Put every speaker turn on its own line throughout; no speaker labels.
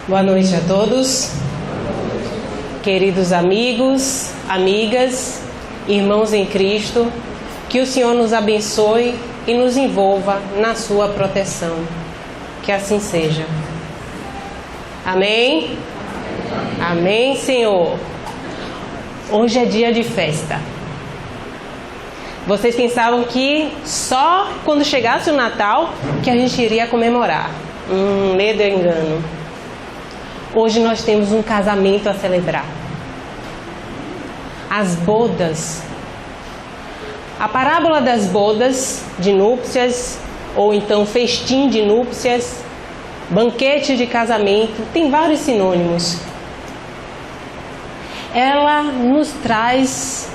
Boa noite a todos, queridos amigos, amigas, irmãos em Cristo, que o Senhor nos abençoe e nos envolva na sua proteção. Que assim seja. Amém? Amém, Senhor. Hoje é dia de festa. Vocês pensavam que só quando chegasse o Natal que a gente iria comemorar. Medo e engano. Hoje nós temos um casamento a celebrar. As bodas. A parábola das bodas de núpcias, ou então festim de núpcias, banquete de casamento, tem vários sinônimos. Ela nos traz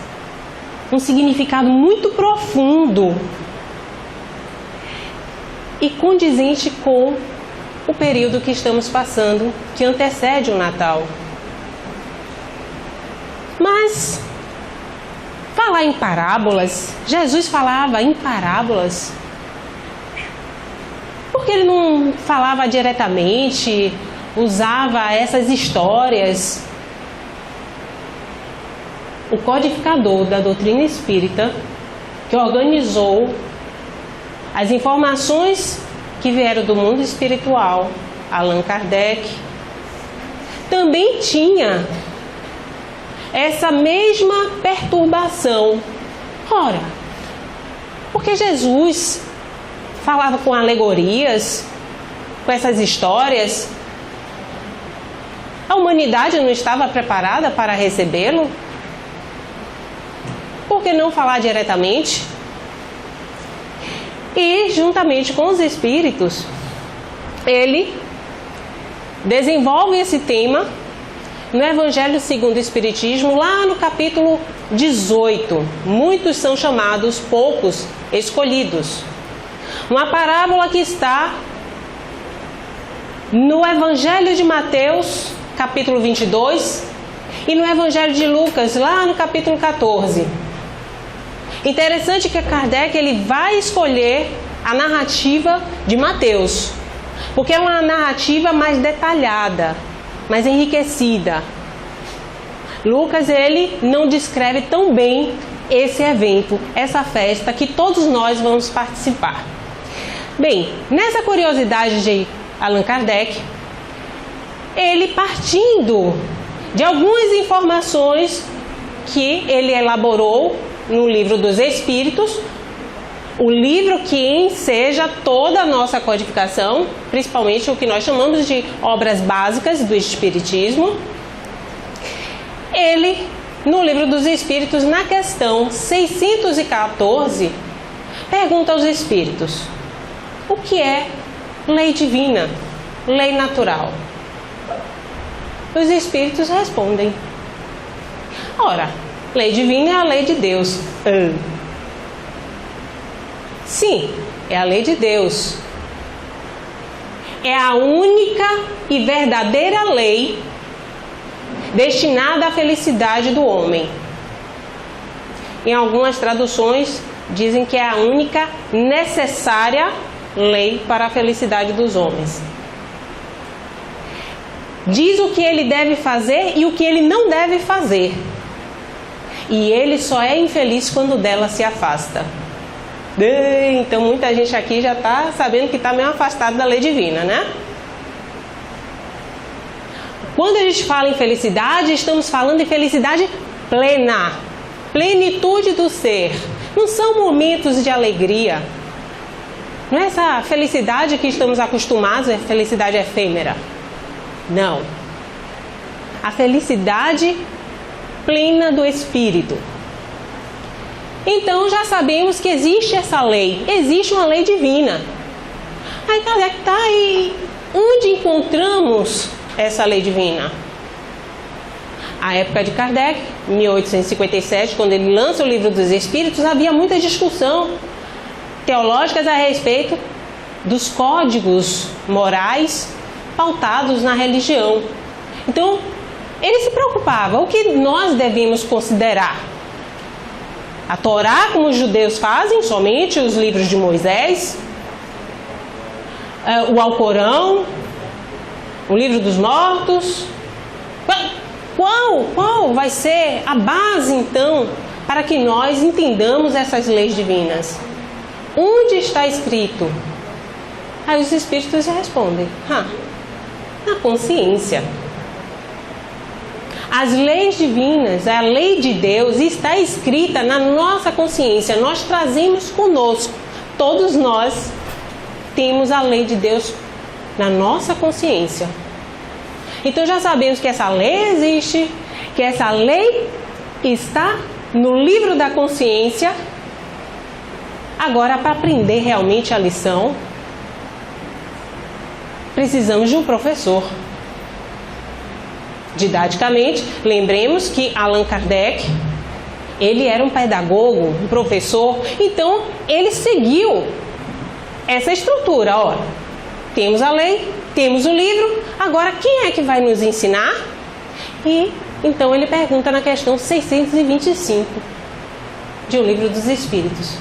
um significado muito profundo e condizente com o período que estamos passando, que antecede o Natal. Mas falar em parábolas, Jesus falava em parábolas, porque ele não falava diretamente, usava essas histórias. O codificador da doutrina espírita, que organizou as informações que vieram do mundo espiritual, Allan Kardec, também tinha essa mesma perturbação. Ora, porque Jesus falava com alegorias, com essas histórias, a humanidade não estava preparada para recebê-lo? Por que não falar diretamente? E, juntamente com os espíritos, ele desenvolve esse tema no Evangelho segundo o Espiritismo, lá no capítulo 18. Muitos são chamados, poucos escolhidos. Uma parábola que está no Evangelho de Mateus, capítulo 22, e no Evangelho de Lucas, lá no capítulo 14. Interessante que Kardec ele vai escolher a narrativa de Mateus, porque é uma narrativa mais detalhada, mais enriquecida. Lucas ele não descreve tão bem esse evento, essa festa que todos nós vamos participar. Bem, nessa curiosidade de Allan Kardec, ele partindo de algumas informações que ele elaborou no Livro dos Espíritos, o livro que enseja toda a nossa codificação, principalmente o que nós chamamos de obras básicas do Espiritismo. Ele, no Livro dos Espíritos, na questão 614, pergunta aos Espíritos: o que é lei divina, lei natural? Os Espíritos respondem: ora, lei divina é a lei de Deus. Sim, é a lei de Deus. É a única e verdadeira lei destinada à felicidade do homem. Em algumas traduções dizem que é a única necessária lei para a felicidade dos homens. Diz o que ele deve fazer e o que ele não deve fazer. E ele só é infeliz quando dela se afasta. Então muita gente aqui já está sabendo que está meio afastado da lei divina, né? Quando a gente fala em felicidade, estamos falando em felicidade plena, plenitude do ser. Não são momentos de alegria. Não é essa felicidade que estamos acostumados, é felicidade efêmera. Não. A felicidade plena do Espírito. Então já sabemos que existe essa lei, existe uma lei divina. Aí Kardec está aí. Onde encontramos essa lei divina? A época de Kardec, 1857, quando ele lança o Livro dos Espíritos, havia muita discussão teológicas a respeito dos códigos morais pautados na religião. Então, ele se preocupava, o que nós devemos considerar? A Torá, como os judeus fazem, somente os livros de Moisés, o Alcorão, O livro dos mortos? Qual vai ser a base, então, para que nós entendamos essas leis divinas? Onde está escrito? Aí os Espíritos respondem: na consciência. As leis divinas, a lei de Deus está escrita na nossa consciência. Nós trazemos conosco. Todos nós temos a lei de Deus na nossa consciência. Então já sabemos que essa lei existe, que essa lei está no livro da consciência. Agora, para aprender realmente a lição, precisamos de um professor. Didaticamente, lembremos que Allan Kardec, ele era um pedagogo, um professor, então ele seguiu essa estrutura. Temos a lei, temos o livro, agora quem é que vai nos ensinar? E então ele pergunta na questão 625 de O Livro dos Espíritos: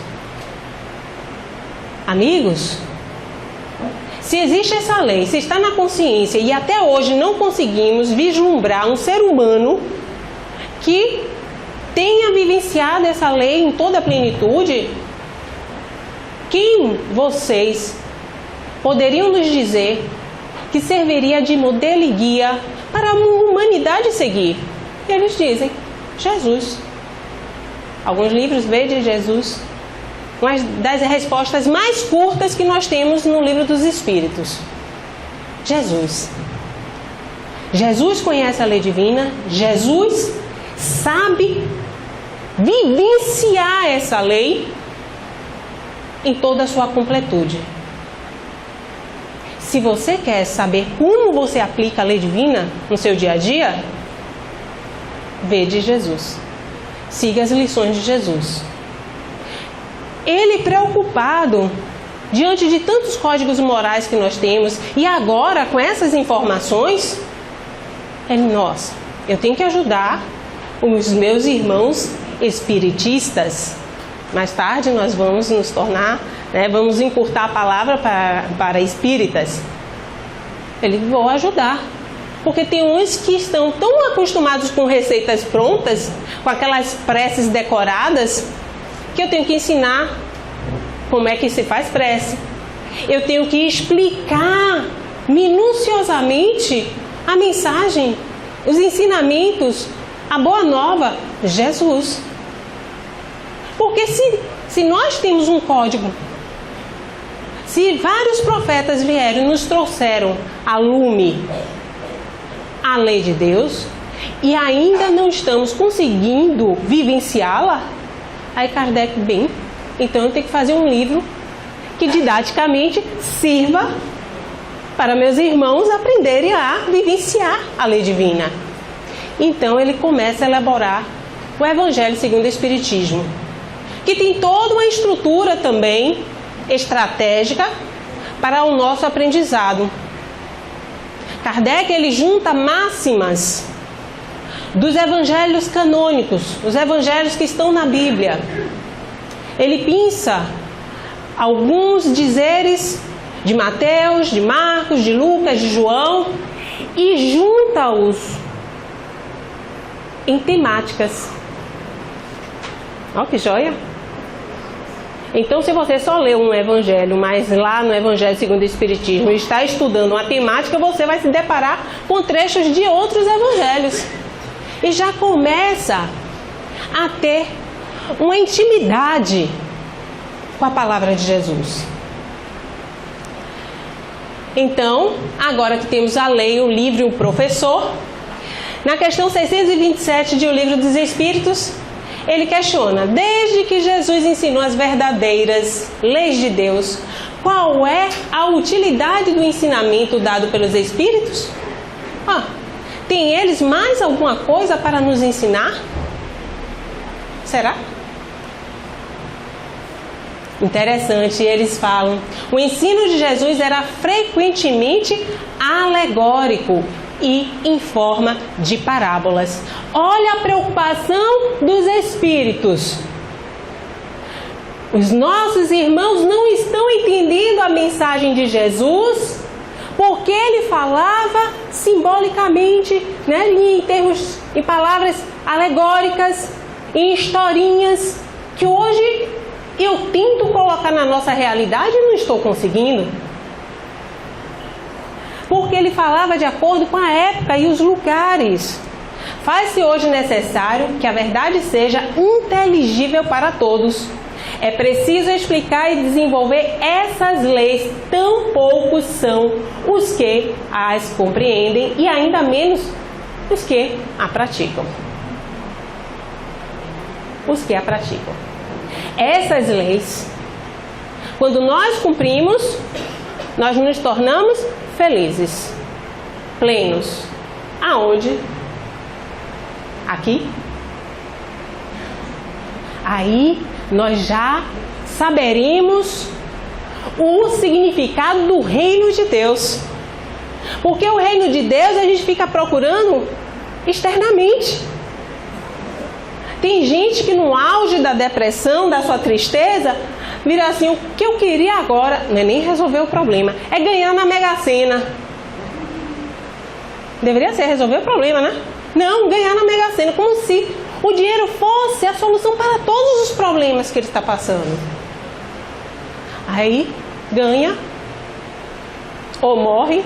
amigos, se existe essa lei, se está na consciência e até hoje não conseguimos vislumbrar um ser humano que tenha vivenciado essa lei em toda a plenitude, quem vocês poderiam nos dizer que serviria de modelo e guia para a humanidade seguir? E eles dizem: Jesus. Alguns livros veem de Jesus. Uma das respostas mais curtas que nós temos no Livro dos Espíritos: Jesus. Jesus conhece a lei divina, Jesus sabe vivenciar essa lei em toda a sua completude. Se você quer saber como você aplica a lei divina no seu dia a dia, vede Jesus. Siga as lições de Jesus. Ele preocupado diante de tantos códigos morais que nós temos, e agora com essas informações, nossa, eu tenho que ajudar os meus irmãos espiritistas. Mais tarde nós vamos nos tornar, vamos encurtar a palavra para espíritas. Vou ajudar, porque tem uns que estão tão acostumados com receitas prontas, com aquelas preces decoradas, que eu tenho que ensinar como é que se faz prece. Eu tenho que explicar minuciosamente a mensagem, os ensinamentos, a boa nova, Jesus. Porque se nós temos um código, se vários profetas vieram e nos trouxeram a lume a lei de Deus, e ainda não estamos conseguindo vivenciá-la, aí Kardec, então eu tenho que fazer um livro que didaticamente sirva para meus irmãos aprenderem a vivenciar a lei divina. Então ele começa a elaborar o Evangelho segundo o Espiritismo, que tem toda uma estrutura também estratégica para o nosso aprendizado. Kardec, ele junta máximas dos evangelhos canônicos, os evangelhos que estão na Bíblia. Ele pinça alguns dizeres de Mateus, de Marcos, de Lucas, de João e junta-os em temáticas. Olha que joia! Então, se você só lê um evangelho, mas lá no Evangelho segundo o Espiritismo está estudando uma temática, você vai se deparar com trechos de outros evangelhos. E já começa a ter uma intimidade com a palavra de Jesus. Então, agora que temos a lei, o livro e o professor, na questão 627 de O Livro dos Espíritos, ele questiona: desde que Jesus ensinou as verdadeiras leis de Deus, qual é a utilidade do ensinamento dado pelos Espíritos? Tem eles mais alguma coisa para nos ensinar? Será? Interessante, eles falam: o ensino de Jesus era frequentemente alegórico e em forma de parábolas. Olha a preocupação dos espíritos. Os nossos irmãos não estão entendendo a mensagem de Jesus Porque ele falava simbolicamente, né, em palavras alegóricas, em historinhas, que hoje eu tento colocar na nossa realidade e não estou conseguindo. Porque ele falava de acordo com a época e os lugares. Faz-se hoje necessário que a verdade seja inteligível para todos. É preciso explicar e desenvolver essas leis, tão poucos são os que as compreendem e ainda menos os que a praticam. Os que a praticam. Essas leis, quando nós cumprimos, nós nos tornamos felizes, plenos. Aonde? Aqui? Aí nós já saberemos o significado do reino de Deus. Porque o reino de Deus a gente fica procurando externamente. Tem gente que no auge da depressão, da sua tristeza, vira assim: o que eu queria agora não é nem resolver o problema, é ganhar na Mega Sena. Deveria ser resolver o problema, né? Não, ganhar na Mega Sena, como se o dinheiro fosse a solução para todos os problemas que ele está passando. Aí ganha, ou morre,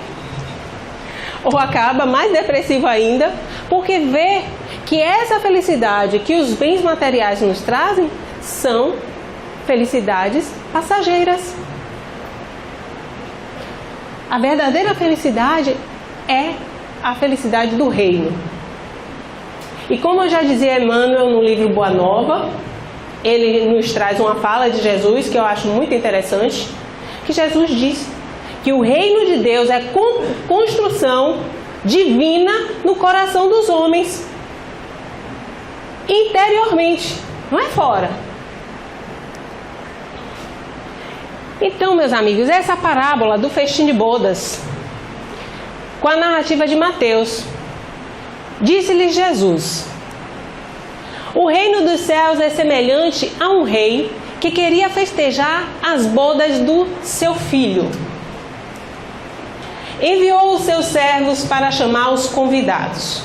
ou acaba mais depressivo ainda, porque vê que essa felicidade que os bens materiais nos trazem são felicidades passageiras. A verdadeira felicidade é a felicidade do reino. E como eu já dizia Emmanuel no livro Boa Nova, ele nos traz uma fala de Jesus que eu acho muito interessante, que Jesus diz que o reino de Deus é construção divina no coração dos homens, interiormente, não é fora. Então, meus amigos, essa parábola do festim de bodas, com a narrativa de Mateus, disse-lhes Jesus: o reino dos céus é semelhante a um rei que queria festejar as bodas do seu filho. Enviou os seus servos para chamar os convidados.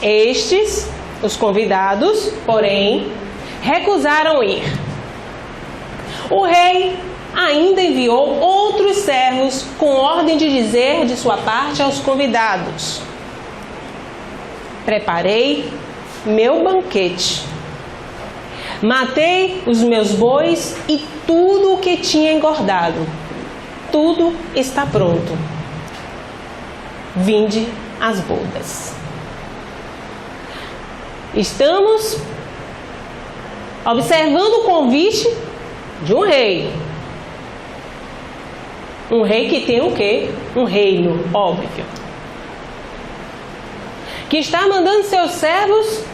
Estes, os convidados, porém, recusaram ir. O rei ainda enviou outros servos com ordem de dizer de sua parte aos convidados: preparei meu banquete, matei os meus bois e tudo o que tinha engordado. Tudo está pronto. Vinde às bodas. Estamos observando o convite de um rei. Um rei que tem o quê? Um reino, óbvio. Que está mandando seus servos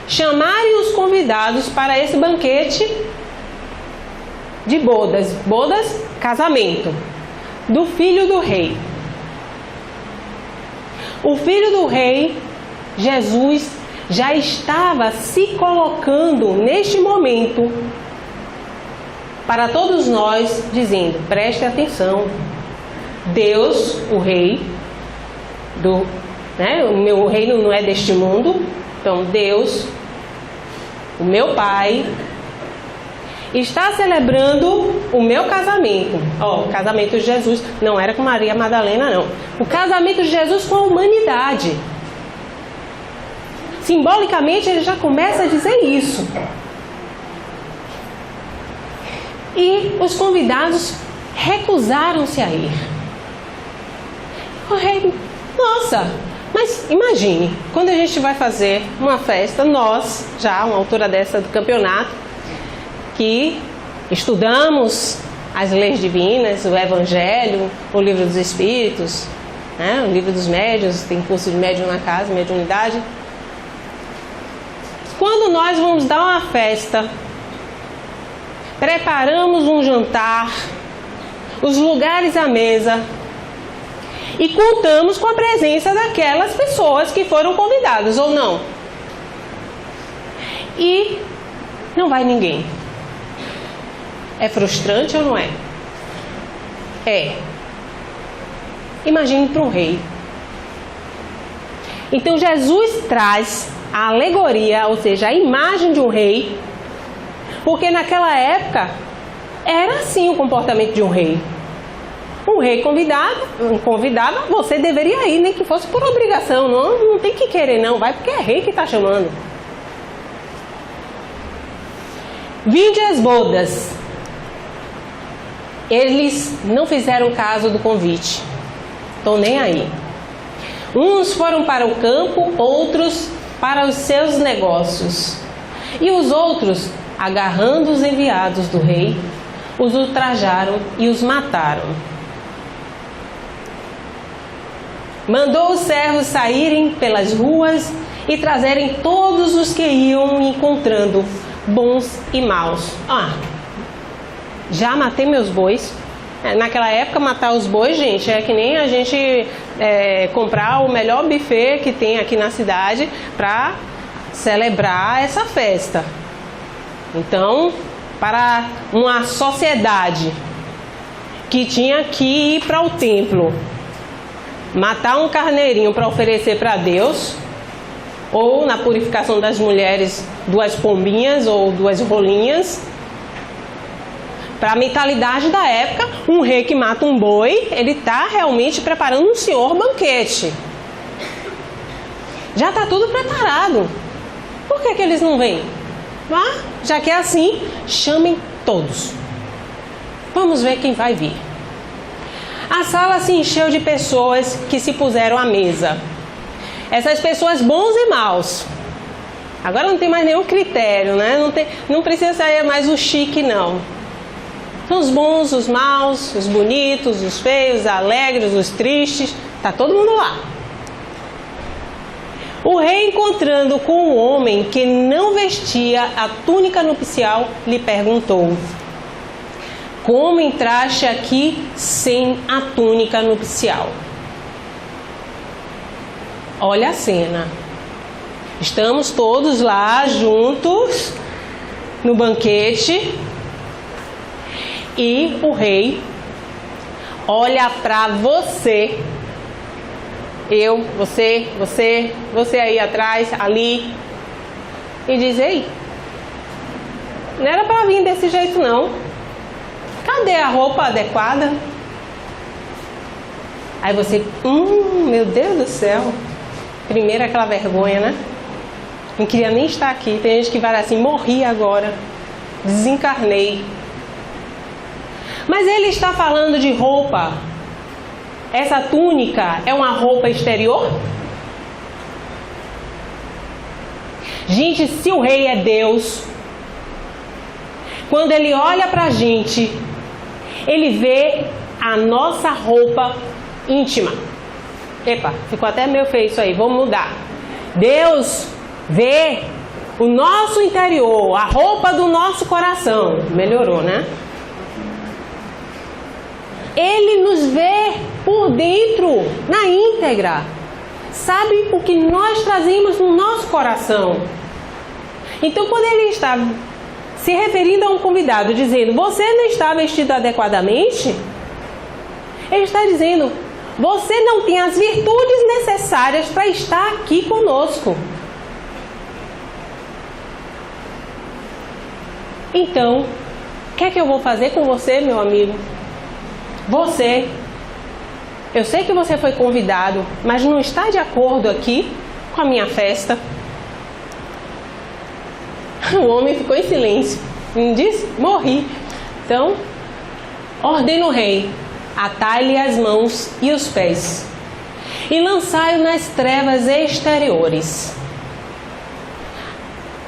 chamarem os convidados para esse banquete de bodas. Bodas, casamento, do filho do rei. O filho do rei, Jesus, já estava se colocando neste momento para todos nós, dizendo: preste atenção, Deus, o rei, o meu reino não é deste mundo, então Deus, o meu Pai, está celebrando o meu casamento. O casamento de Jesus não era com Maria Madalena, não. O casamento de Jesus com a humanidade. Simbolicamente ele já começa a dizer isso. E os convidados recusaram-se a ir. O rei, nossa, mas imagine, quando a gente vai fazer uma festa, nós, já uma altura dessa do campeonato, que estudamos as leis divinas, o Evangelho, o Livro dos Espíritos, o Livro dos Médiuns, tem curso de médium na casa, mediunidade. Quando nós vamos dar uma festa, preparamos um jantar, os lugares à mesa e contamos com a presença daquelas pessoas que foram convidadas ou não. E não vai ninguém. É frustrante ou não é? Imagine para um rei. Então Jesus traz a alegoria, ou seja, a imagem de um rei, porque naquela época era assim o comportamento de um rei. Um rei convidava, você deveria ir, nem que fosse por obrigação, não tem que querer não, vai porque é rei que está chamando. Vinde às bodas. Eles não fizeram caso do convite, estão nem aí. Uns foram para o campo, outros para os seus negócios. E os outros, agarrando os enviados do rei, os ultrajaram e os mataram. Mandou os servos saírem pelas ruas e trazerem todos os que iam encontrando, bons e maus. Já matei meus bois. Naquela época, matar os bois, gente, é que nem a gente comprar o melhor buffet que tem aqui na cidade para celebrar essa festa. Então, para uma sociedade que tinha que ir para o templo, matar um carneirinho para oferecer para Deus, ou na purificação das mulheres, 2 pombinhas ou 2 rolinhas. Para a mentalidade da época, um rei que mata um boi, ele está realmente preparando um senhor banquete. Já está tudo preparado. Por que eles não vêm? Já que é assim, chamem todos. Vamos ver quem vai vir. A sala se encheu de pessoas que se puseram à mesa. Essas pessoas bons e maus. Agora não tem mais nenhum critério, né? Não precisa ser mais o chique, não. São os bons, os maus, os bonitos, os feios, os alegres, os tristes. Está todo mundo lá. O rei, encontrando com um homem que não vestia a túnica nupcial, lhe perguntou: como entraste aqui sem a túnica nupcial? Olha a cena. Estamos todos lá juntos no banquete e o rei olha para você, você aí atrás, ali, e diz: ei, não era para vir desse jeito não. Cadê a roupa adequada? Aí você, meu Deus do céu. Primeiro aquela vergonha, né? Não queria nem estar aqui. Tem gente que vai assim: morri agora, desencarnei. Mas ele está falando de roupa. Essa túnica é uma roupa exterior? Gente, se o rei é Deus, quando ele olha pra gente, ele vê a nossa roupa íntima. Epa, ficou até meio feio isso aí, vamos mudar. Deus vê o nosso interior, a roupa do nosso coração. Melhorou, né? Ele nos vê por dentro, na íntegra. Sabe o que nós trazemos no nosso coração. Então, quando ele está se referindo a um convidado, dizendo: você não está vestido adequadamente, ele está dizendo: você não tem as virtudes necessárias para estar aqui conosco. Então, o que é que eu vou fazer com você, meu amigo? Eu sei que você foi convidado, mas não está de acordo aqui com a minha festa. O homem ficou em silêncio. Não disse? Morri. Então, ordena o rei: atai-lhe as mãos e os pés e lançai-o nas trevas exteriores.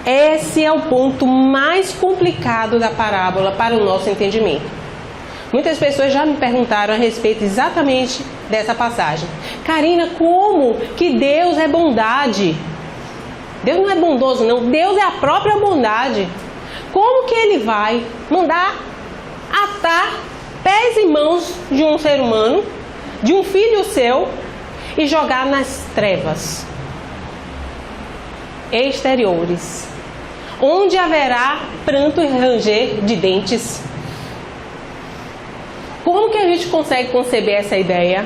Esse é o ponto mais complicado da parábola para o nosso entendimento. Muitas pessoas já me perguntaram a respeito exatamente dessa passagem. Karina, como que Deus é bondade? Deus não é bondoso, não. Deus é a própria bondade. Como que Ele vai mandar atar pés e mãos de um ser humano, de um filho seu, e jogar nas trevas exteriores, onde haverá pranto e ranger de dentes? Como que a gente consegue conceber essa ideia?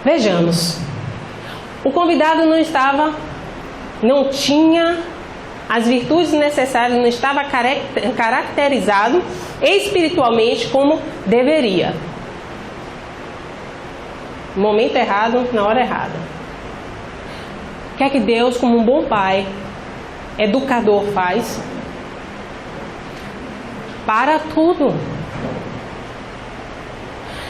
Vejamos. O convidado não tinha as virtudes necessárias, não estava caracterizado espiritualmente como deveria. No momento errado, na hora errada. O que é que Deus, como um bom pai, educador, faz? Para tudo.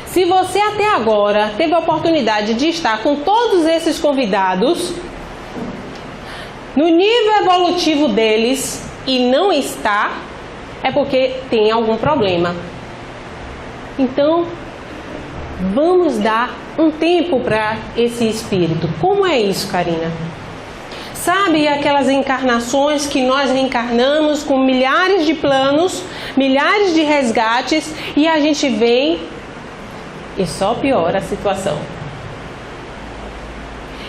Se você até agora teve a oportunidade de estar com todos esses convidados, no nível evolutivo deles, e não está, é porque tem algum problema. Então, vamos dar um tempo para esse espírito. Como é isso, Karina? Sabe aquelas encarnações que nós reencarnamos com milhares de planos, milhares de resgates, e a gente vem e só piora a situação.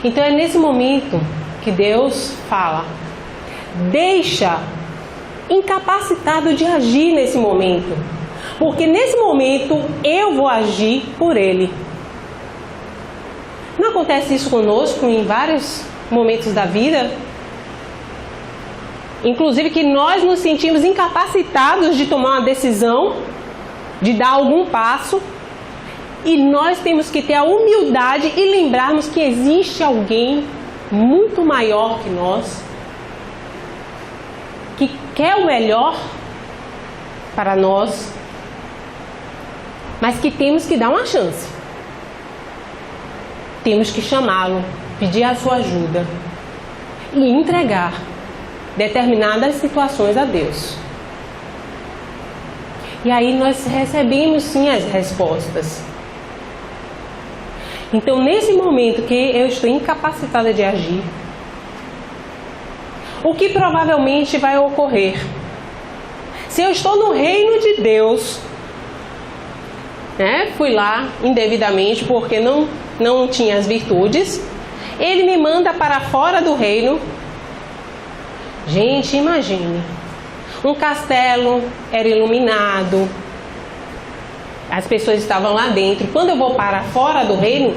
Então é nesse momento que Deus fala: deixa incapacitado de agir nesse momento, porque nesse momento eu vou agir por ele. Não acontece isso conosco em vários momentos da vida? Inclusive que nós nos sentimos incapacitados de tomar uma decisão, de dar algum passo, e nós temos que ter a humildade e lembrarmos que existe alguém muito maior que nós, que quer o melhor para nós, mas que temos que dar uma chance. Temos que chamá-lo, pedir a sua ajuda e entregar determinadas situações a Deus. E aí nós recebemos sim as respostas. Então, nesse momento que eu estou incapacitada de agir, o que provavelmente vai ocorrer? Se eu estou no reino de Deus, fui lá indevidamente porque não tinha as virtudes, ele me manda para fora do reino. Gente, imagine, um castelo era iluminado, as pessoas estavam lá dentro. Quando eu vou para fora do reino,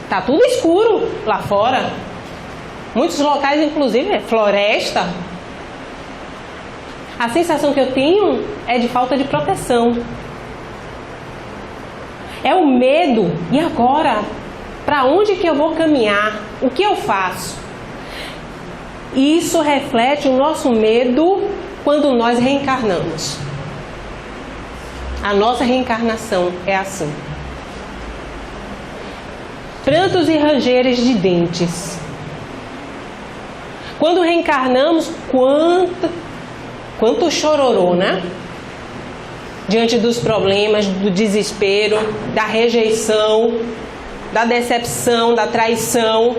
está tudo escuro lá fora. Muitos locais, inclusive, é floresta. A sensação que eu tenho é de falta de proteção. É o medo. E agora? Para onde que eu vou caminhar? O que eu faço? Isso reflete o nosso medo quando nós reencarnamos. A nossa reencarnação é assim. Prantos e rangeres de dentes. Quando reencarnamos, quanto chororô, né? Diante dos problemas, do desespero, da rejeição, da decepção, da traição.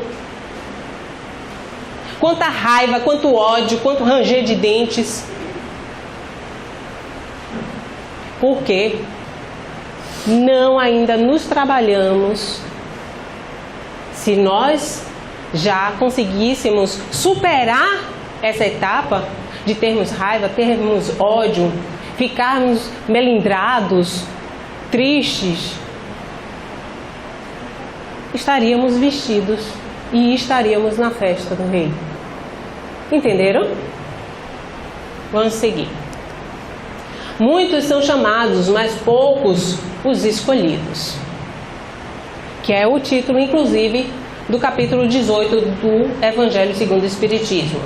Quanta raiva, quanto ódio, quanto ranger de dentes. Porque não ainda nos trabalhamos. Se nós já conseguíssemos superar essa etapa de termos raiva, termos ódio, ficarmos melindrados, tristes, estaríamos vestidos e estaríamos na festa do rei. Entenderam? Vamos seguir. Muitos são chamados, mas poucos os escolhidos. Que é o título, inclusive, do capítulo 18 do Evangelho segundo o Espiritismo.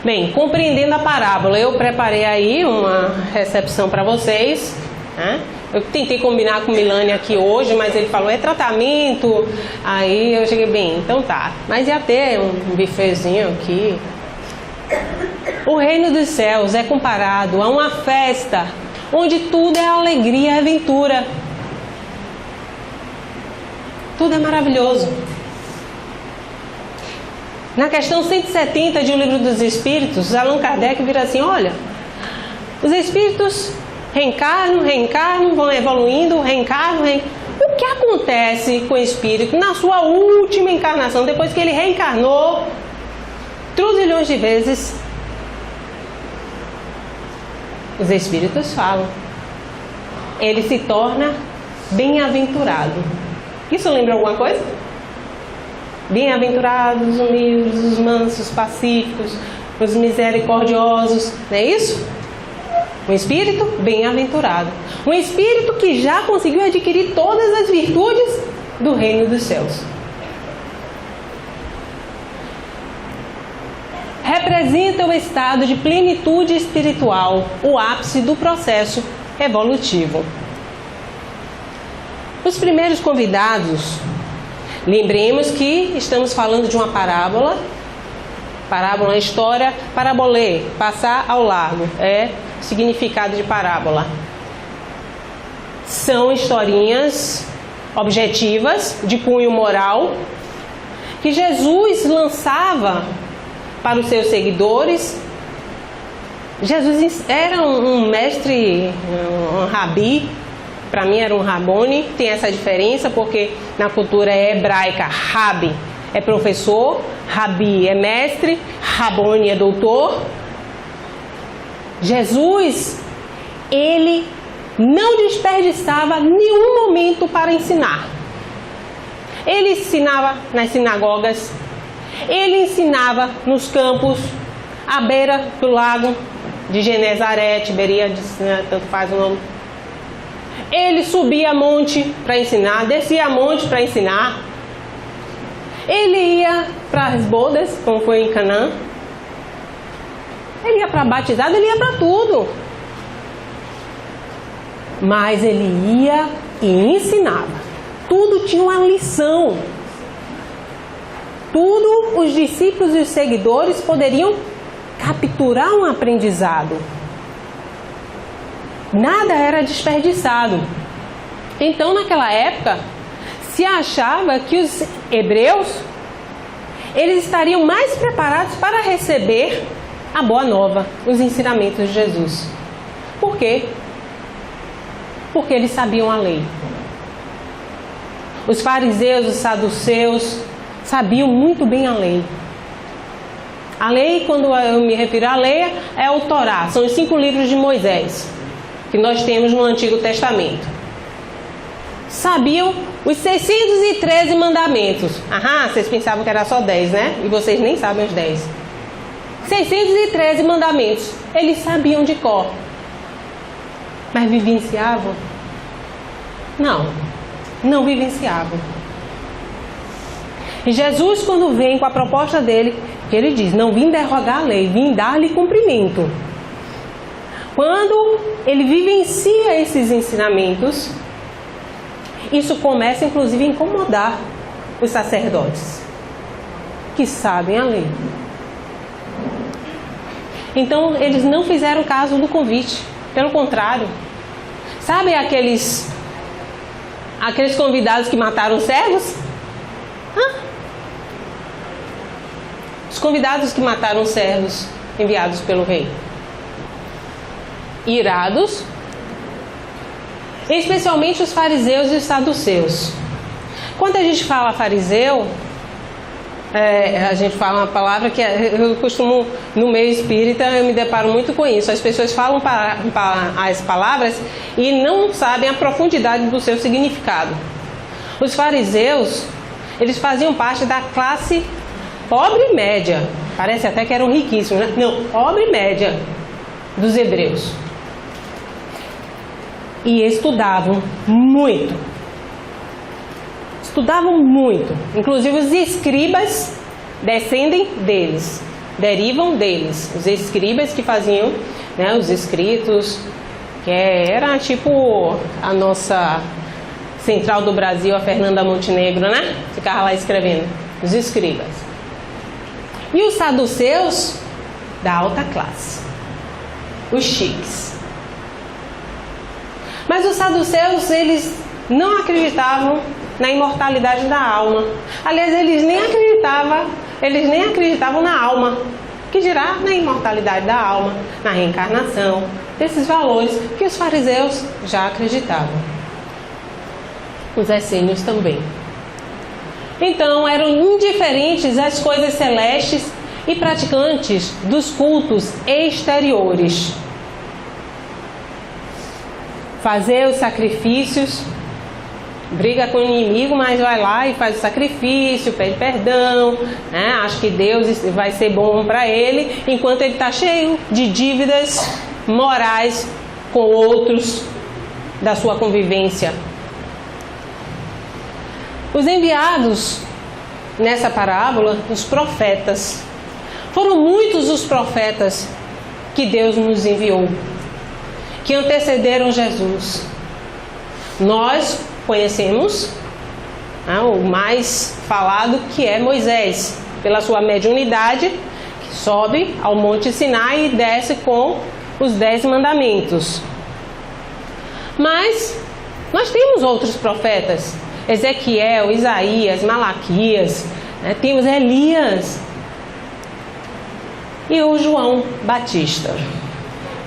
Bem, compreendendo a parábola, eu preparei aí uma recepção para vocês, né? Eu tentei combinar com o Milani aqui hoje, mas ele falou, é tratamento. Aí eu cheguei, bem, então tá. Mas ia ter um bifezinho aqui. O reino dos céus é comparado a uma festa onde tudo é alegria e aventura. Tudo é maravilhoso. Na questão 170 de O Livro dos Espíritos, Allan Kardec vira assim, olha, os espíritos reencarnam, vão evoluindo, reencarnam. O que acontece com o espírito na sua última encarnação, depois que ele reencarnou trilhões de vezes? Os espíritos falam, ele se torna bem-aventurado. Isso lembra alguma coisa? Bem-aventurados os humildes, os mansos, pacíficos, os misericordiosos, não é isso? Um espírito bem-aventurado. Um espírito que já conseguiu adquirir todas as virtudes do reino dos céus. Representa o estado de plenitude espiritual, o ápice do processo evolutivo. Os primeiros convidados, lembremos que estamos falando de uma parábola. Parábola, história, parabolê, passar ao largo, é o significado de parábola. São historinhas objetivas, de cunho moral, que Jesus lançava para os seus seguidores. Jesus era um mestre, um rabi, para mim era um rabone, tem essa diferença porque na cultura hebraica, rabi é professor, rabi é mestre, rabone é doutor. Jesus, ele não desperdiçava nenhum momento para ensinar. Ele ensinava nas sinagogas, ele ensinava nos campos, à beira do lago de Genezaré, Tiberíades, né, tanto faz o nome. Ele subia monte para ensinar, descia monte para ensinar. Ele ia para as bodas, como foi em Canaã. Ele ia para batizado, ele ia para tudo. Mas ele ia e ensinava. Tudo tinha uma lição. Tudo os discípulos e os seguidores poderiam capturar um aprendizado. Nada era desperdiçado. Então, naquela época, se achava que os hebreus, eles estariam mais preparados para receber a boa nova, os ensinamentos de Jesus. Por quê? Porque eles sabiam a lei. Os fariseus, os saduceus, sabiam muito bem a lei. A lei, quando eu me refiro à lei, é o Torá, são os 5 livros de Moisés, que nós temos no Antigo Testamento. Sabiam os 613 mandamentos. Vocês pensavam que era só 10, né? E vocês nem sabem os 10. 613 mandamentos. Eles sabiam de cor. Mas vivenciavam? Não vivenciavam. E Jesus, quando vem com a proposta dele, que ele diz, não vim derrogar a lei, vim dar-lhe cumprimento. Quando ele vivencia esses ensinamentos, isso começa inclusive a incomodar os sacerdotes, que sabem a lei. Então eles não fizeram caso do convite, pelo contrário. Sabe aqueles convidados que mataram servos? Os convidados que mataram servos enviados pelo rei. Irados, especialmente os fariseus e os saduceus. Quando a gente fala fariseu, a gente fala uma palavra que eu costumo, no meio espírita, eu me deparo muito com isso. As pessoas falam as palavras e não sabem a profundidade do seu significado. Os fariseus, eles faziam parte da classe pobre e média. Parece até que eram riquíssimos, né? Não, pobre e média dos hebreus. E estudavam muito. Estudavam muito. Inclusive os escribas descendem deles, derivam deles. Os escribas que faziam, né, os escritos, que era tipo a nossa central do Brasil, a Fernanda Montenegro, né? Ficava lá escrevendo. Os escribas. E os saduceus da alta classe. Os chiques. Mas os saduceus, eles não acreditavam na imortalidade da alma. Aliás, eles nem acreditavam na alma. Que dirá na imortalidade da alma, na reencarnação, desses valores que os fariseus já acreditavam. Os essênios também. Então, eram indiferentes às coisas celestes e praticantes dos cultos exteriores. fazer os sacrifícios, briga com o inimigo, mas vai lá e faz o sacrifício, pede perdão, né? Acha que Deus vai ser bom para ele, enquanto ele está cheio de dívidas morais com outros da sua convivência. Os enviados nessa parábola, os profetas, foram muitos os profetas que Deus nos enviou, que antecederam Jesus. Nós conhecemos o mais falado, que é Moisés, pela sua mediunidade, que sobe ao Monte Sinai e desce com os 10 mandamentos. Mas nós temos outros profetas, Ezequiel, Isaías, Malaquias, né? Temos Elias e o João Batista,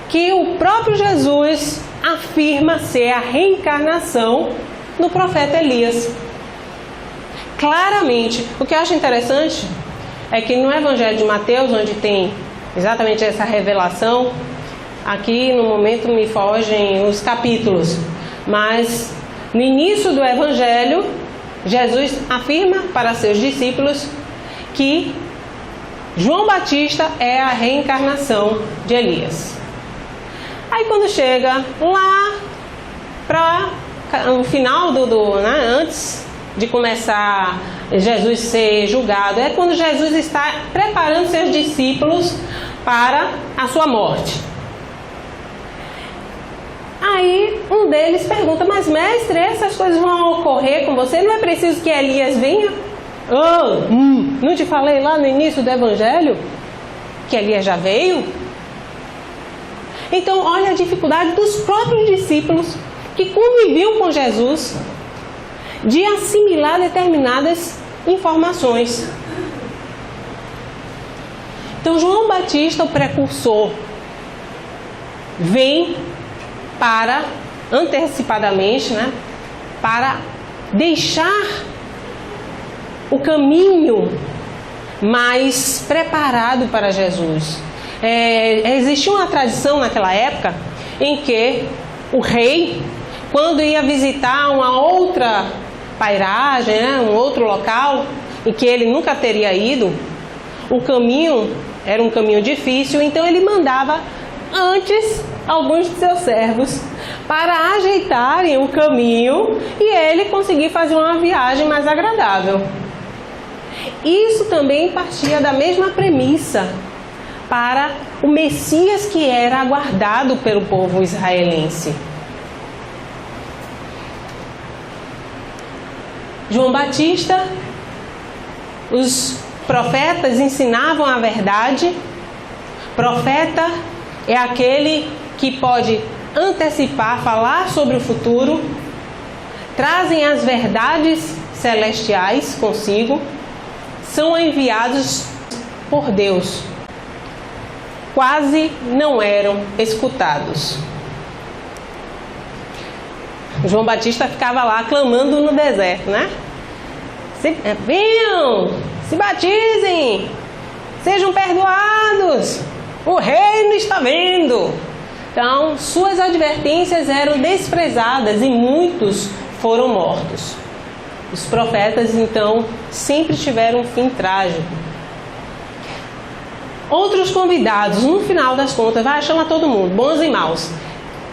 que o próprio Jesus afirma ser a reencarnação do profeta Elias. Claramente, o que eu acho interessante é que no Evangelho de Mateus, onde tem exatamente essa revelação, aqui no momento me fogem os capítulos, mas no início do Evangelho, Jesus afirma para seus discípulos que João Batista é a reencarnação de Elias. Aí quando chega lá para o final antes de começar Jesus ser julgado, é quando Jesus está preparando seus discípulos para a sua morte. Aí um deles pergunta: mas mestre, essas coisas vão ocorrer com você? Não é preciso que Elias venha? Não te falei lá no início do Evangelho que Elias já veio? Então olha a dificuldade dos próprios discípulos que conviviam com Jesus de assimilar determinadas informações. Então João Batista, o precursor, vem para, antecipadamente, né, para deixar o caminho mais preparado para Jesus. Existia uma tradição naquela época em que o rei, quando ia visitar uma outra pairagem, né, um outro local em que ele nunca teria ido, o caminho era um caminho difícil, então ele mandava antes alguns de seus servos para ajeitarem o caminho e ele conseguir fazer uma viagem mais agradável. Isso também partia da mesma premissa para o Messias que era aguardado pelo povo israelense. João Batista, os profetas ensinavam a verdade. Profeta é aquele que pode antecipar, falar sobre o futuro, trazem as verdades celestiais consigo, são enviados por Deus. Quase não eram escutados. João Batista ficava lá clamando no deserto, né? Venham, se batizem, sejam perdoados, o reino está vindo. Então, suas advertências eram desprezadas e muitos foram mortos. Os profetas, então, sempre tiveram um fim trágico. Outros convidados, no final das contas, vai chamar todo mundo, bons e maus.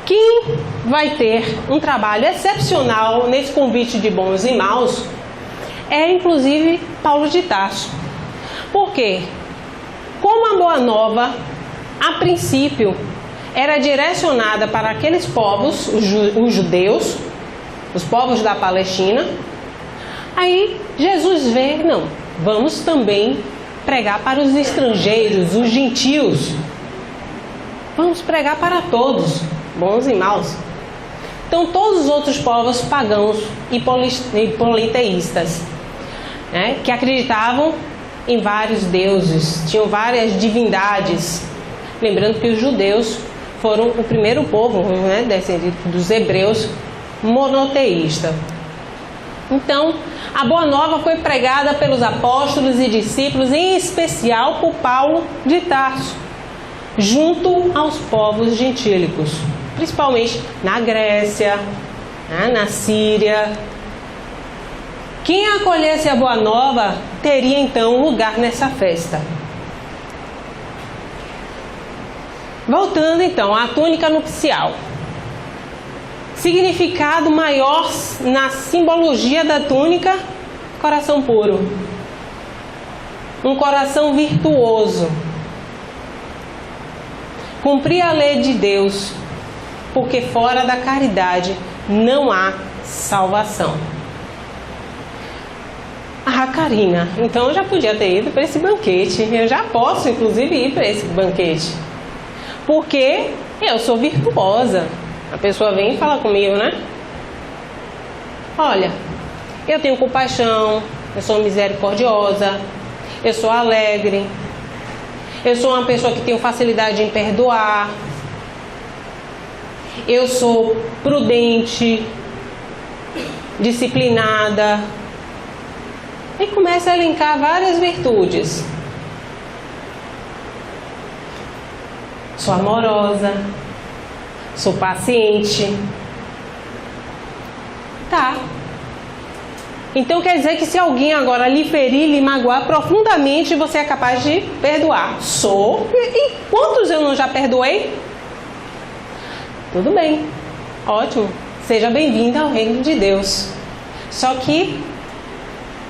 Quem vai ter um trabalho excepcional nesse convite de bons e maus é, inclusive, Paulo de Tarso. Por quê? Como a Boa Nova, a princípio, era direcionada para aqueles povos, os judeus, os povos da Palestina, aí Jesus vê, não, vamos também pregar para os estrangeiros, os gentios. Vamos pregar para todos, bons e maus. Então todos os outros povos pagãos e politeístas, né, que acreditavam em vários deuses, tinham várias divindades. Lembrando que os judeus foram o primeiro povo, né, dos hebreus, monoteísta. Então, a Boa Nova foi pregada pelos apóstolos e discípulos, em especial por Paulo de Tarso, junto aos povos gentílicos. principalmente na Grécia, né, na Síria. Quem acolhesse a boa nova teria então lugar nessa festa. Voltando então à túnica nupcial. Significado maior na simbologia da túnica: coração puro. Um coração virtuoso. Cumprir a lei de Deus, porque fora da caridade não há salvação. Ah, Karina, então eu já podia ter ido para esse banquete. Eu já posso, inclusive, ir para esse banquete. Porque eu sou virtuosa. A pessoa vem e fala comigo, né? Olha, eu tenho compaixão, eu sou misericordiosa, eu sou alegre, eu sou uma pessoa que tem facilidade em perdoar, eu sou prudente, disciplinada. E começa a elencar várias virtudes. Sou amorosa, sou paciente. Tá. Então quer dizer que se alguém agora lhe ferir, lhe magoar profundamente, você é capaz de perdoar. Sou. E quantos eu não já perdoei? Tudo bem. Ótimo. Seja bem-vinda ao reino de Deus. Só que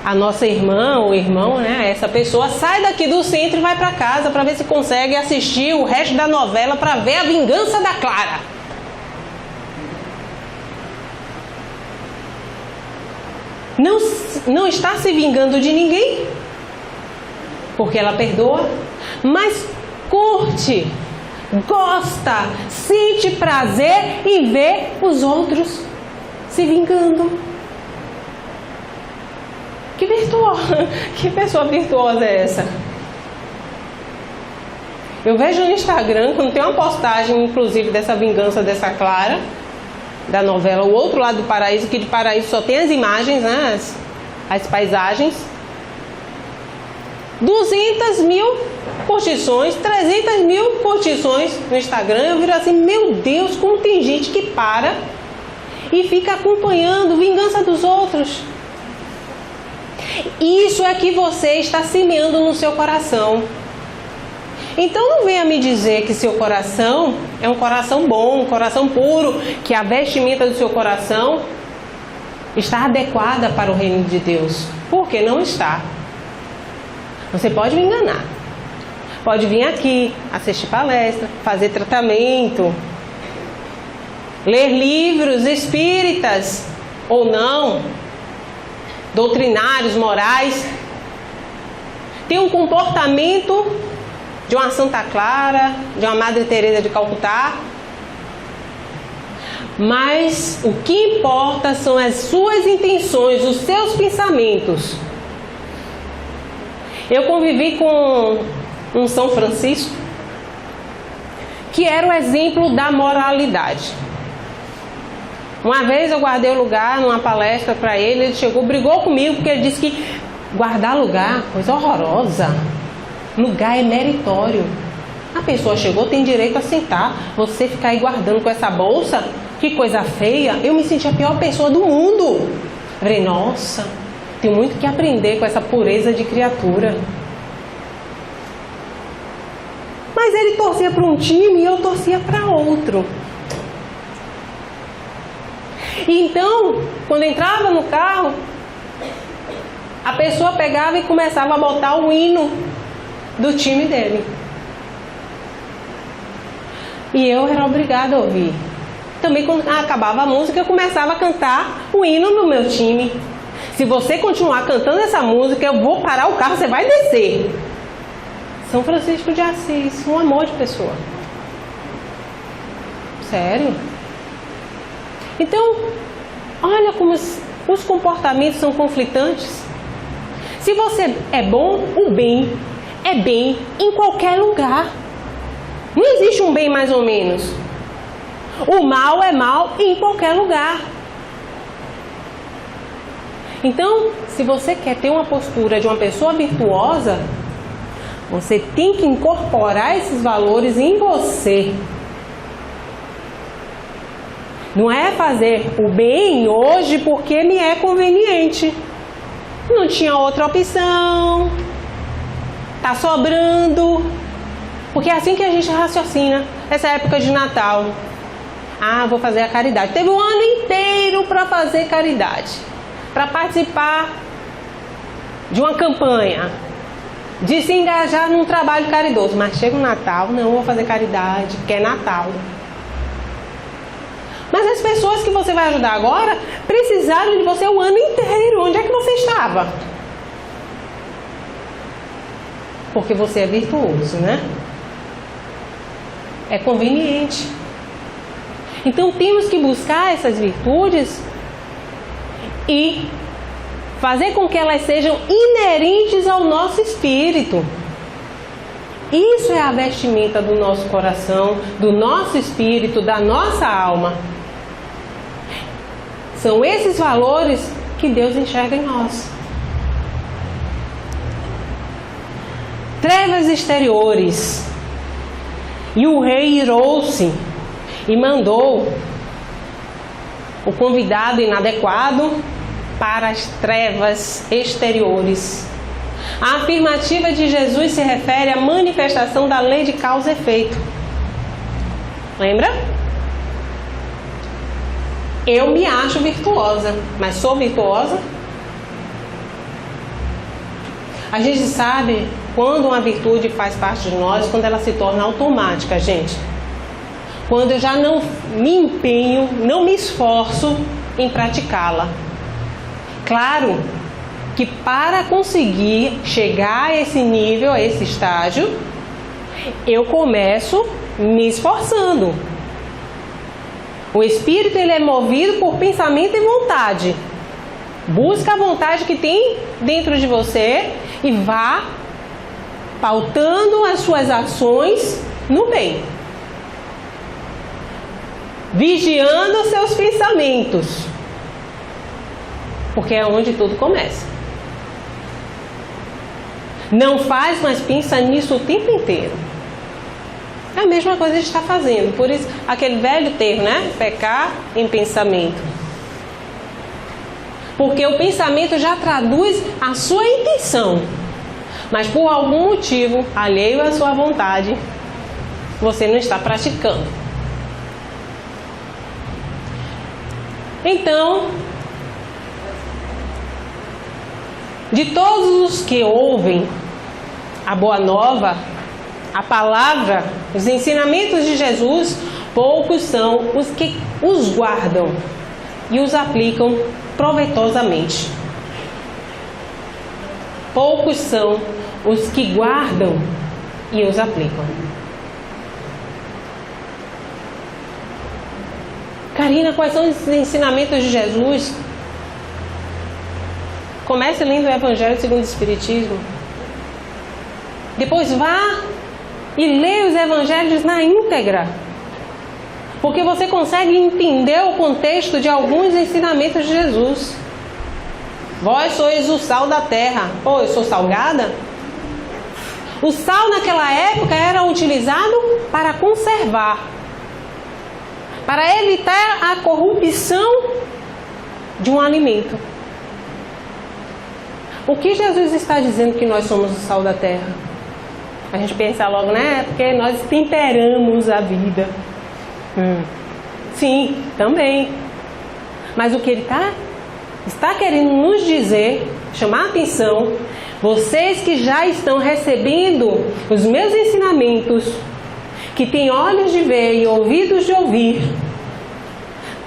a nossa irmã ou irmão, né, essa pessoa sai daqui do centro e vai para casa para ver se consegue assistir o resto da novela para ver a vingança da Clara. Não está se vingando de ninguém, porque ela perdoa, mas curte, gosta, sente prazer em ver os outros se vingando. Que pessoa virtuosa é essa? Eu vejo no Instagram, quando tem uma postagem, inclusive, dessa vingança dessa Clara, da novela O Outro Lado do Paraíso, que de Paraíso só tem as imagens, né, as paisagens. 200.000 curtições, 300.000 curtições no Instagram. Eu viro assim, meu Deus, como tem gente que para e fica acompanhando vingança dos outros. Isso é que você está semeando no seu coração. Então não venha me dizer que seu coração é um coração bom, um coração puro, que a vestimenta do seu coração está adequada para o reino de Deus. Porque não está. Você pode me enganar. Pode vir aqui, assistir palestra, fazer tratamento, ler livros espíritas ou não, doutrinários, morais, ter um comportamento de uma Santa Clara, de uma Madre Teresa de Calcutá, mas o que importa são as suas intenções, os seus pensamentos. Eu convivi com um São Francisco que era o exemplo da moralidade. Uma vez eu guardei o lugar numa palestra para ele, ele chegou, brigou comigo, porque ele disse que guardar lugar, coisa horrorosa. Lugar é meritório. A pessoa chegou, tem direito a sentar. Você ficar aí guardando com essa bolsa, que coisa feia. Eu me senti a pior pessoa do mundo. Eu falei, nossa, tenho muito que aprender com essa pureza de criatura. Mas ele torcia para um time e eu torcia para outro. Então, quando entrava no carro, a pessoa pegava e começava a botar o hino do time dele. E eu era obrigada a ouvir. Também, quando acabava a música, eu começava a cantar o hino do meu time. Se você continuar cantando essa música, eu vou parar o carro, você vai descer. São Francisco de Assis, um amor de pessoa. Sério? Então, olha como os comportamentos são conflitantes. Se você é bom, o bem é bem em qualquer lugar. Não existe um bem mais ou menos. O mal é mal em qualquer lugar. Então, se você quer ter uma postura de uma pessoa virtuosa, você tem que incorporar esses valores em você. Não é fazer o bem hoje porque me é conveniente. Não tinha outra opção. Tá sobrando. Porque é assim que a gente raciocina. Essa época de Natal. Ah, vou fazer a caridade. Teve um ano inteiro para fazer caridade. Para participar de uma campanha. De se engajar num trabalho caridoso. Mas chega o Natal, não vou fazer caridade, porque é Natal. Mas as pessoas que você vai ajudar agora precisaram de você o ano inteiro. Onde é que você estava? Porque você é virtuoso, né? É conveniente. Então temos que buscar essas virtudes e fazer com que elas sejam inerentes ao nosso espírito. Isso é a vestimenta do nosso coração, do nosso espírito, da nossa alma. São esses valores que Deus enxerga em nós. Trevas exteriores. E o rei irou-se e mandou o convidado inadequado para as trevas exteriores. A afirmativa de Jesus se refere à manifestação da lei de causa e efeito. Lembra? Eu me acho virtuosa, mas sou virtuosa? A gente sabe quando uma virtude faz parte de nós, quando ela se torna automática, gente. Quando eu já não me empenho, não me esforço em praticá-la. Claro que para conseguir chegar a esse nível, a esse estágio, eu começo me esforçando. O espírito ele é movido por pensamento e vontade. Busca a vontade que tem dentro de você e vá pautando as suas ações no bem. Vigiando os seus pensamentos. Porque é onde tudo começa. Não faz, mas pensa nisso o tempo inteiro. É a mesma coisa que a gente está fazendo. Por isso, aquele velho termo, né? Pecar em pensamento. Porque o pensamento já traduz a sua intenção. Mas por algum motivo, alheio à sua vontade, você não está praticando. Então, de todos os que ouvem a boa nova, a palavra, os ensinamentos de Jesus, poucos são os que os guardam e os aplicam proveitosamente. Poucos são os que guardam e os aplicam. Karina, quais são os ensinamentos de Jesus? Comece lendo o Evangelho segundo o Espiritismo. Depois vá e leia os Evangelhos na íntegra. Porque você consegue entender o contexto de alguns ensinamentos de Jesus. Vós sois o sal da terra. Pô, eu sou salgada? O sal naquela época era utilizado para conservar. Para evitar a corrupção de um alimento. O que Jesus está dizendo que nós somos o sal da terra? A gente pensa logo, né? Porque nós temperamos a vida. Sim, também. Mas o que ele está querendo nos dizer, chamar a atenção, vocês que já estão recebendo os meus ensinamentos, que têm olhos de ver e ouvidos de ouvir,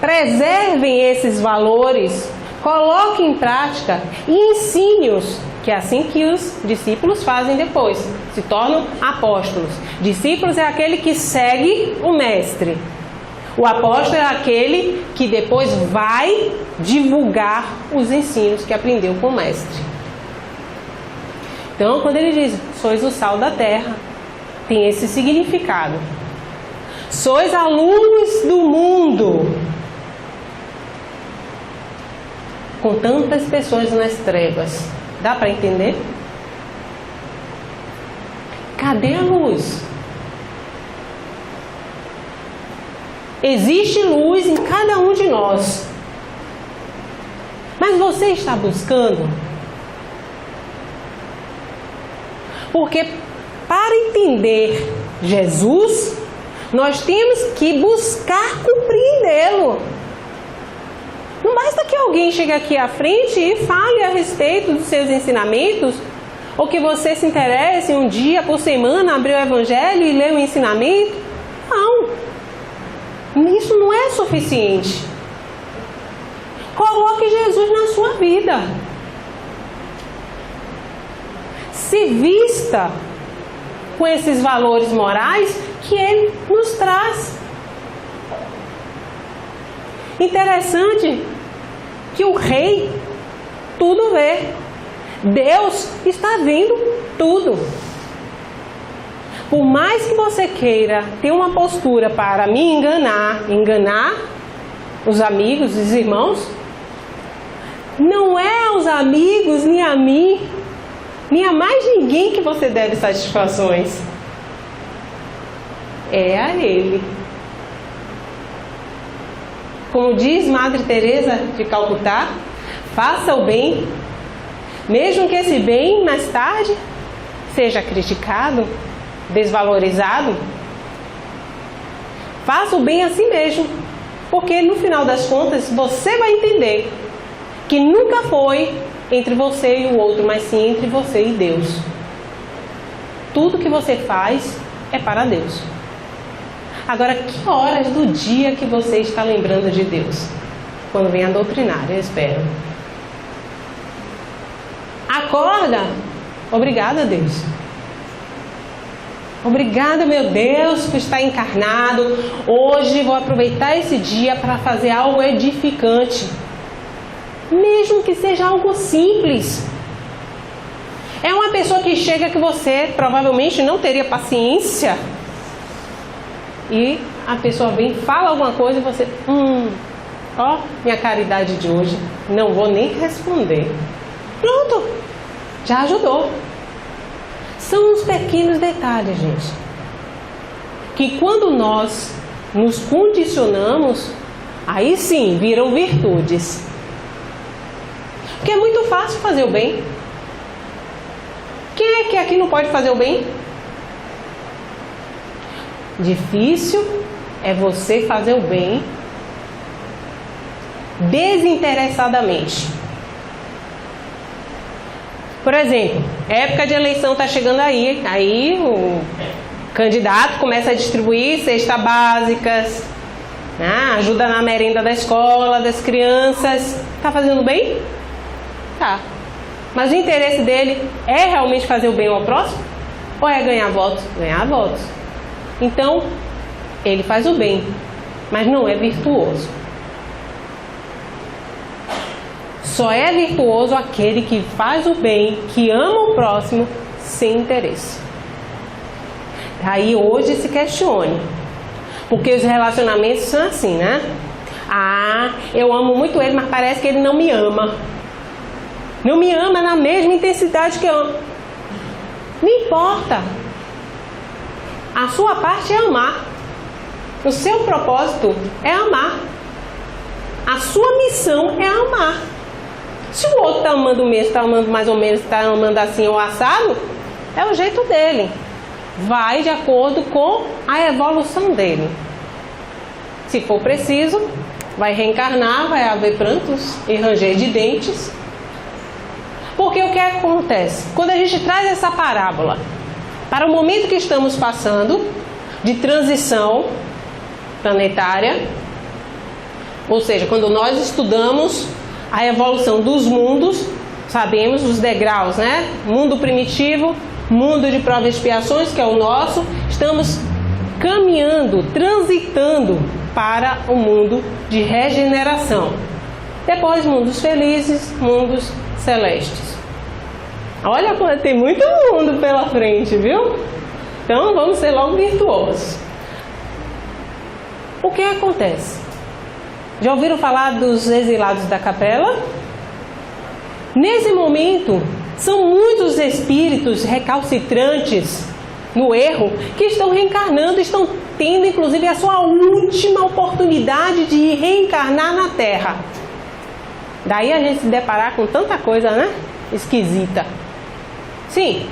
preservem esses valores, coloquem em prática e ensine-os, que é assim que os discípulos fazem depois, se tornam apóstolos. Discípulos é aquele que segue o mestre. O apóstolo é aquele que depois vai divulgar os ensinos que aprendeu com o mestre. Então, quando ele diz, sois o sal da terra, tem esse significado. Sois a luz do mundo. Com tantas pessoas nas trevas, dá para entender? Cadê a luz? Existe luz em cada um de nós. Mas você está buscando? Porque para entender Jesus, nós temos que buscar compreendê-lo. Não basta que alguém chegue aqui à frente e fale a respeito dos seus ensinamentos, ou que você se interesse um dia por semana, abrir o Evangelho e ler o ensinamento. Não. Isso não é suficiente. Coloque Jesus na sua vida. Se vista com esses valores morais que Ele nos traz. Interessante que o rei tudo vê. Deus está vendo tudo. Por mais que você queira ter uma postura para me enganar os amigos, os irmãos, não é aos amigos, nem a mim, nem a mais ninguém que você deve satisfações. É a Ele. Como diz Madre Teresa de Calcutá, faça o bem, mesmo que esse bem mais tarde seja criticado, desvalorizado. Faça o bem a si mesmo, porque no final das contas você vai entender que nunca foi entre você e o outro, mas sim entre você e Deus. Tudo que você faz é para Deus. Agora, que horas do dia que você está lembrando de Deus? Quando vem a doutrinária, eu espero. Acorda! Obrigada, Deus. Obrigada, meu Deus, por estar encarnado. Hoje vou aproveitar esse dia para fazer algo edificante. Mesmo que seja algo simples. É uma pessoa que chega que você provavelmente não teria paciência. E a pessoa vem, fala alguma coisa e você... ó, minha caridade de hoje. Não vou nem responder. Pronto. Já ajudou. São uns pequenos detalhes, gente, que quando nós nos condicionamos, aí sim viram virtudes. Porque é muito fácil fazer o bem. Quem é que aqui não pode fazer o bem? Difícil é você fazer o bem desinteressadamente. Por exemplo, época de eleição está chegando aí o candidato começa a distribuir cestas básicas, né? Ajuda na merenda da escola, das crianças. Está fazendo bem? Tá. Mas o interesse dele é realmente fazer o bem ao próximo? Ou é ganhar votos? Ganhar votos. Então, ele faz o bem, mas não é virtuoso. Só é virtuoso aquele que faz o bem, que ama o próximo sem interesse. Aí hoje se questione, porque os relacionamentos são assim, né? Ah, eu amo muito ele, mas parece que ele não me ama. Não me ama na mesma intensidade que eu amo. Não importa. A sua parte é amar. O seu propósito é amar. A sua missão é amar. Se o outro está amando mesmo, está amando mais ou menos, está amando assim ou assado, é o jeito dele. Vai de acordo com a evolução dele. Se for preciso, vai reencarnar, vai haver prantos e ranger de dentes. Porque o que acontece? Quando a gente traz essa parábola para o momento que estamos passando, de transição planetária, ou seja, quando nós estudamos a evolução dos mundos, sabemos os degraus, né? Mundo primitivo, mundo de provas e expiações, que é o nosso, estamos caminhando, transitando para o mundo de regeneração. Depois, mundos felizes, mundos celestes. Olha, tem muito mundo pela frente, viu? Então, vamos ser logo virtuosos. O que acontece? Já ouviram falar dos exilados da capela? Nesse momento, são muitos espíritos recalcitrantes no erro que estão reencarnando, estão tendo inclusive a sua última oportunidade de reencarnar na Terra. Daí a gente se deparar com tanta coisa, né? Esquisita. Sim.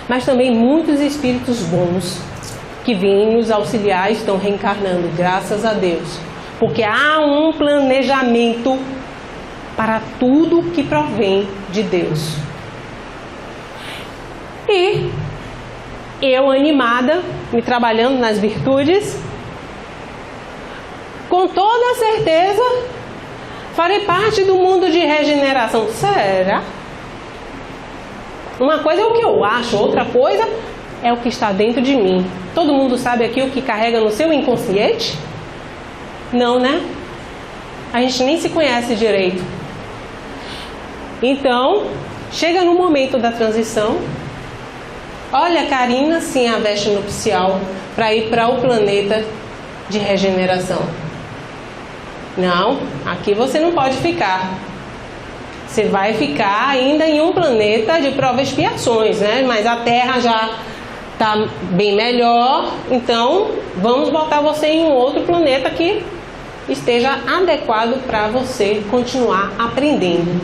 Mas também muitos espíritos bons que vêm nos auxiliar estão reencarnando, graças a Deus. Porque há um planejamento para tudo que provém de Deus. E eu, animada, me trabalhando nas virtudes, com toda certeza, farei parte do mundo de regeneração. Será? Uma coisa é o que eu acho, outra coisa é o que está dentro de mim. Todo mundo sabe aqui o que carrega no seu inconsciente? Não, né? A gente nem se conhece direito. Então, chega no momento da transição. Olha, Karina, sim, a veste nupcial para ir para o planeta de regeneração. Não, aqui você não pode ficar. Você vai ficar ainda em um planeta de prova e expiações, né? Mas a Terra já está bem melhor, então vamos botar você em um outro planeta que esteja adequado para você continuar aprendendo.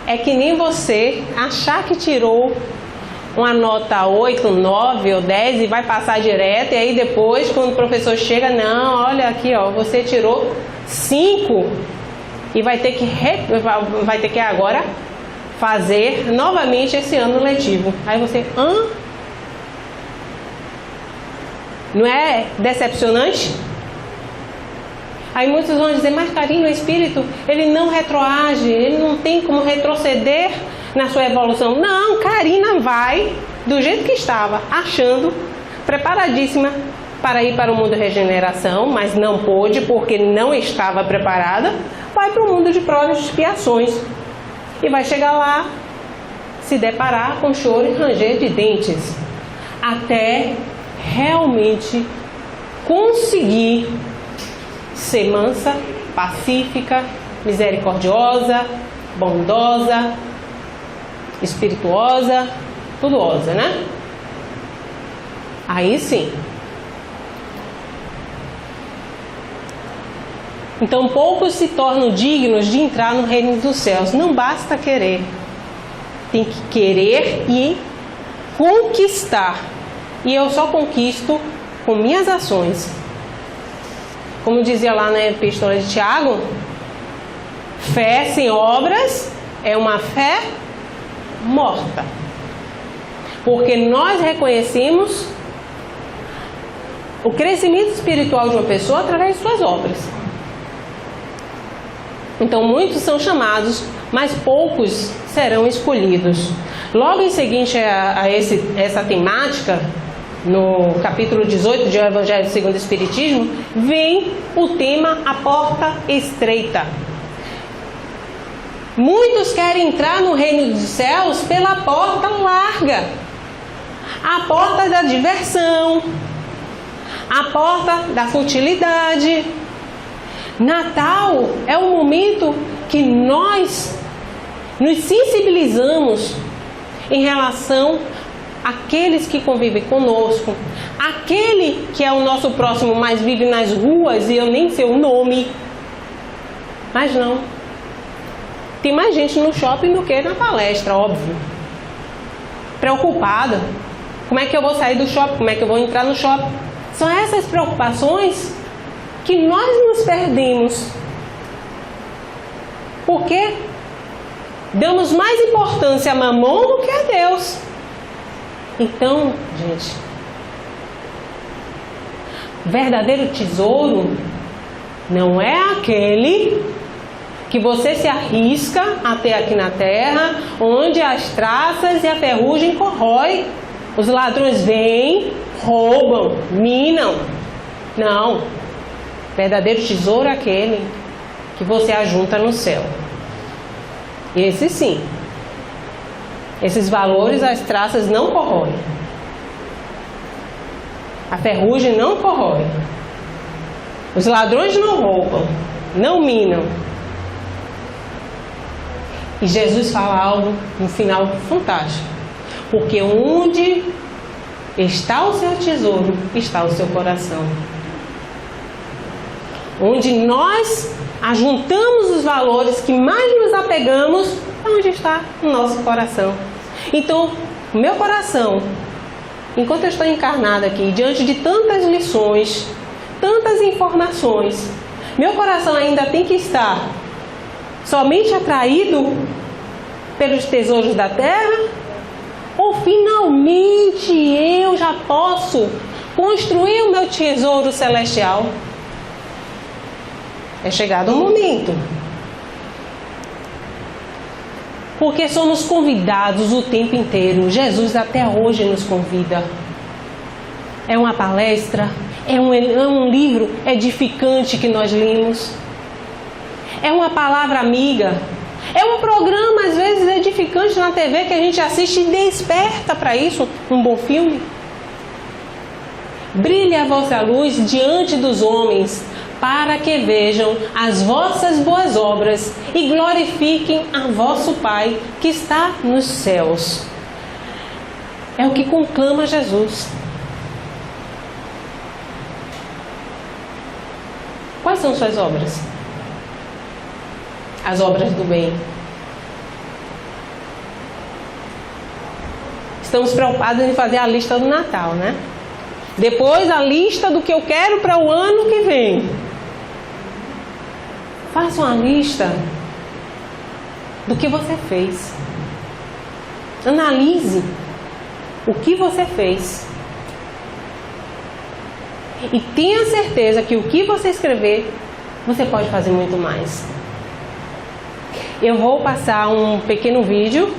É que nem você achar que tirou uma nota 8, 9 ou 10 e vai passar direto, e aí depois, quando o professor chega, não, olha aqui, ó, você tirou 5 e vai ter que agora fazer novamente esse ano letivo. Aí você, não é decepcionante? Aí muitos vão dizer, mas Karina, o espírito, ele não retroage, ele não tem como retroceder na sua evolução. Não, Karina vai do jeito que estava, achando, preparadíssima para ir para o mundo de regeneração, mas não pôde porque não estava preparada, vai para o mundo de provas e expiações. E vai chegar lá, se deparar com choro e ranger de dentes, até realmente conseguir ser mansa, pacífica, misericordiosa, bondosa, espirituosa, tudosa, né? Aí sim. Então poucos se tornam dignos de entrar no reino dos céus. Não basta querer. Tem que querer e conquistar. E eu só conquisto com minhas ações. Como dizia lá na epístola de Tiago, fé sem obras é uma fé morta. Porque nós reconhecemos o crescimento espiritual de uma pessoa através de suas obras. Então muitos são chamados, mas poucos serão escolhidos. Logo em seguinte a essa temática, no capítulo 18 do Evangelho segundo o Espiritismo, vem o tema a porta estreita. Muitos querem entrar no reino dos céus pela porta larga, a porta da diversão, a porta da futilidade. Natal é o momento que nós nos sensibilizamos em relação àqueles que convivem conosco, aquele que é o nosso próximo, mas vive nas ruas e eu nem sei o nome. Mas não. Tem mais gente no shopping do que na palestra, óbvio. Preocupada. Como é que eu vou sair do shopping? Como é que eu vou entrar no shopping? São essas preocupações que nós nos perdemos. Porque damos mais importância a Mamon do que a Deus. Então, gente, verdadeiro tesouro não é aquele que você se arrisca até aqui na terra, onde as traças e a ferrugem corrói. Os ladrões vêm, roubam, minam. Não. Verdadeiro tesouro é aquele que você ajunta no céu. Esse sim. Esses valores, as traças não corroem. A ferrugem não corrói. Os ladrões não roubam, não minam. E Jesus fala algo no final fantástico. Porque onde está o seu tesouro, está o seu coração. Onde nós ajuntamos os valores que mais nos apegamos, é onde está o nosso coração. Então, o meu coração, enquanto eu estou encarnada aqui, diante de tantas lições, tantas informações, meu coração ainda tem que estar somente atraído pelos tesouros da terra? Ou finalmente eu já posso construir o meu tesouro celestial? É chegado o momento. Porque somos convidados o tempo inteiro. Jesus até hoje nos convida. É uma palestra, é um livro edificante que nós lemos. É uma palavra amiga. É um programa, às vezes, edificante na TV que a gente assiste e desperta para isso. Um bom filme. Brilhe a vossa luz diante dos homens, para que vejam as vossas boas obras e glorifiquem a vosso Pai que está nos céus. É o que conclama Jesus. Quais são suas obras? As obras do bem. Estamos preocupados em fazer a lista do Natal, né? Depois a lista do que eu quero para o ano que vem. Faça uma lista do que você fez. Analise o que você fez. E tenha certeza que o que você escrever, você pode fazer muito mais. Eu vou passar um pequeno vídeo.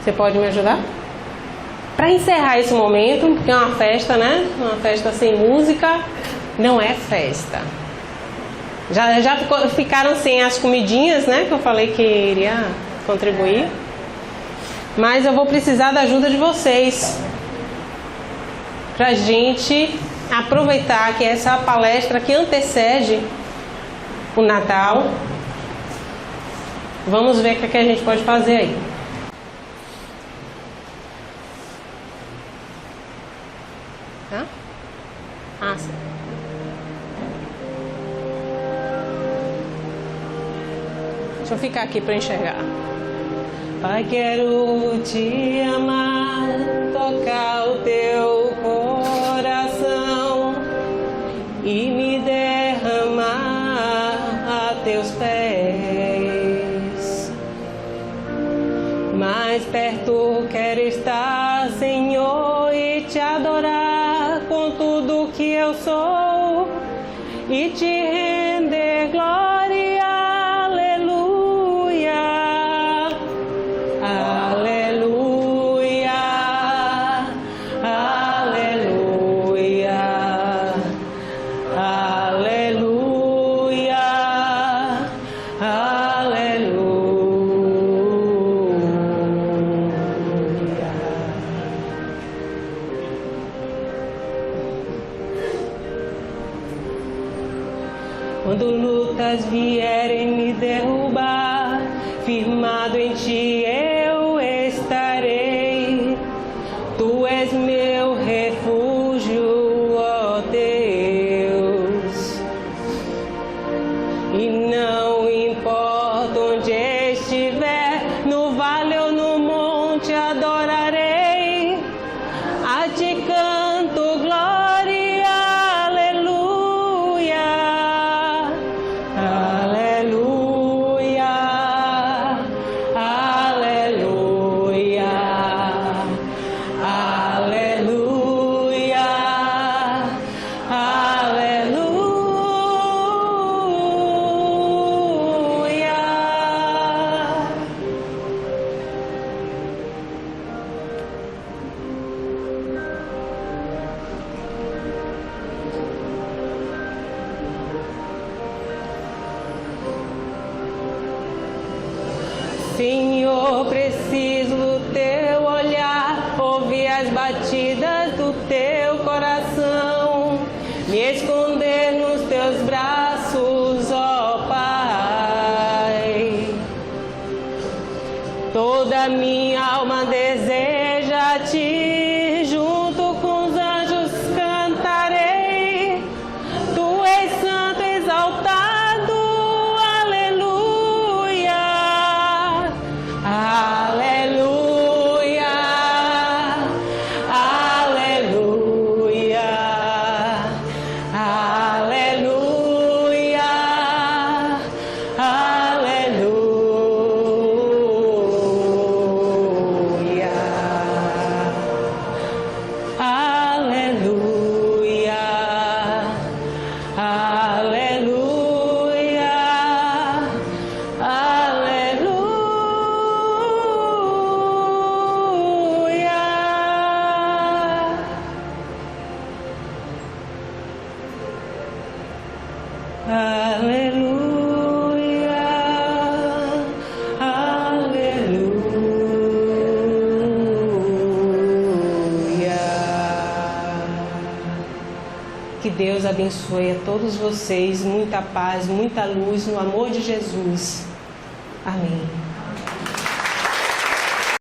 Você pode me ajudar? Para encerrar esse momento, porque é uma festa, né? Uma festa sem música não é festa. Já ficaram sem as comidinhas, né? Que eu falei que iria contribuir. Mas eu vou precisar da ajuda de vocês para a gente aproveitar que essa palestra que antecede o Natal. Vamos ver o que a gente pode fazer aí. Tá? Ah, sim. Deixa eu ficar aqui para enxergar. Pai, quero te amar, tocar o teu coração e me derramar a teus pés. Mais perto quero estar, Senhor, e te adorar com tudo que eu sou e te render glória. Quando lutas vierem me derrubar, firmado em ti eu estarei. Tu és meu refúgio, ó Deus. E não importa onde estiver, no vale ou no monte adorarei. A ti canto glória, aleluia. Aleluia, aleluia, aleluia, aleluia. Senhor, preciso do teu olhar, ouvir as batidas do teu coração, me esconder nos teus braços, ó Pai. Toda minha alma deseja te junto com Aleluia, aleluia. Que Deus abençoe a todos vocês, muita paz, muita luz no amor de Jesus. Amém.